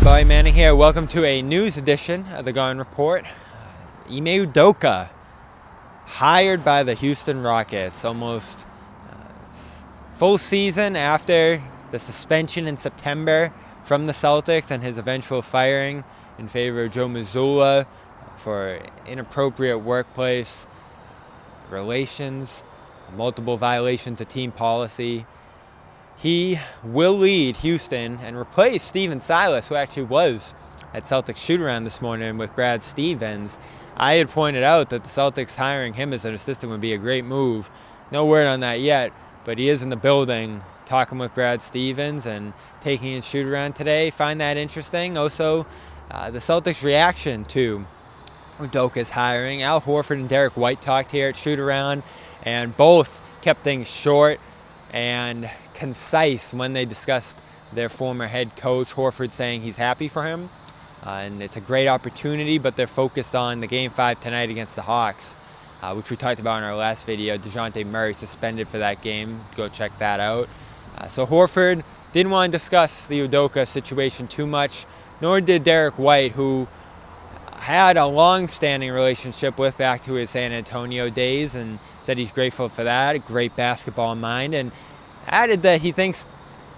Bobby Manning here. Welcome to a news edition of the Garden Report. Ime Udoka hired by the Houston Rockets almost full season after the suspension in September from the Celtics and his eventual firing in favor of Joe Mazzulla for inappropriate workplace relations, multiple violations of team policy. He will lead Houston and replace Stephen Silas, who actually was at Celtics shoot-around this morning with Brad Stevens. I had pointed out that the Celtics hiring him as an assistant would be a great move. No word on that yet, but he is in the building talking with Brad Stevens and taking his shoot-around today. Find that interesting. Also, the Celtics' reaction to Udoka's hiring. Al Horford and Derrick White talked here at shoot-around, and both kept things short and concise when they discussed their former head coach. Horford saying he's happy for him and it's a great opportunity, but they're focused on the Game 5 tonight against the Hawks, which we talked about in our last video. DeJounte Murray suspended for that game. Go check that out. So Horford didn't want to discuss the Udoka situation too much, nor did Derrick White, who had a long-standing relationship with back to his San Antonio days, and said he's grateful for that, a great basketball mind, and added that he thinks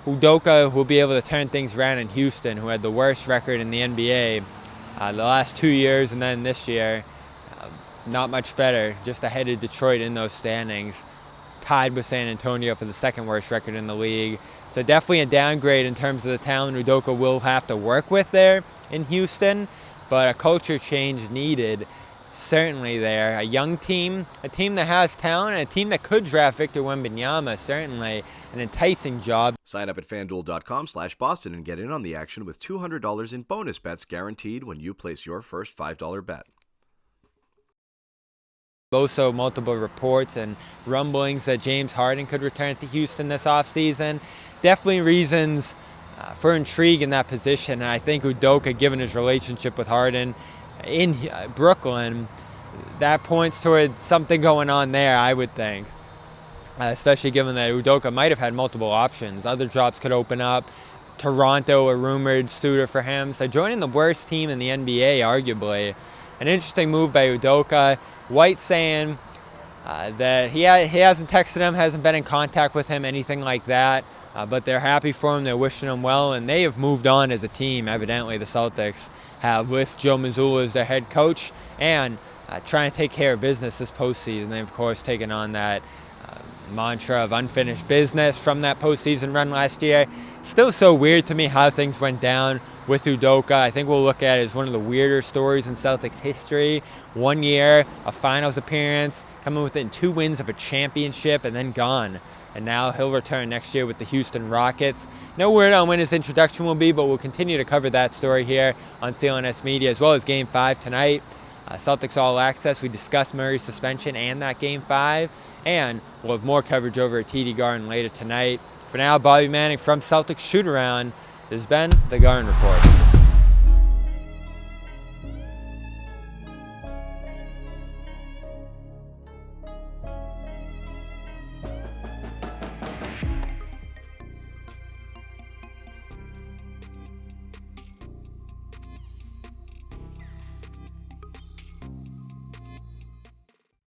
Udoka will be able to turn things around in Houston, who had the worst record in the NBA the last 2 years, and then this year, not much better, just ahead of Detroit in those standings, tied with San Antonio for the second worst record in the league. So definitely a downgrade in terms of the talent Udoka will have to work with there in Houston, but a culture change needed. Certainly there. A young team, a team that has talent, and a team that could draft Victor Wembanyama. Certainly an enticing job. Sign up at FanDuel.com/Boston and get in on the action with $200 in bonus bets guaranteed when you place your first $5 bet. Also, multiple reports and rumblings that James Harden could return to Houston this offseason. Definitely reasons for intrigue in that position. And I think Udoka, given his relationship with Harden in Brooklyn, that points towards something going on there, I would think. Especially given that Udoka might have had multiple options. Other jobs could open up. Toronto, a rumored suitor for him. So joining the worst team in the NBA, arguably. An interesting move by Udoka. White saying that he hasn't texted him, hasn't been in contact with him, anything like that. But they're happy for him, they're wishing him well, and they have moved on as a team, evidently the Celtics have, with Joe Mazzulla as their head coach, and trying to take care of business this postseason. They've, of course, taken on that mantra of unfinished business from that postseason run last year. Still so weird to me how things went down with Udoka. I think we'll look at it as one of the weirder stories in Celtics history. 1 year, a finals appearance, coming within 2 wins of a championship, and then gone. And now he'll return next year with the Houston Rockets. No word on when his introduction will be, but we'll continue to cover that story here on CLNS Media, as well as Game 5 tonight. Celtics All Access, we discussed Murray's suspension and that Game 5, and we'll have more coverage over at TD Garden later tonight. For now, Bobby Manning from Celtics Shoot-Around. This has been the Garden Report.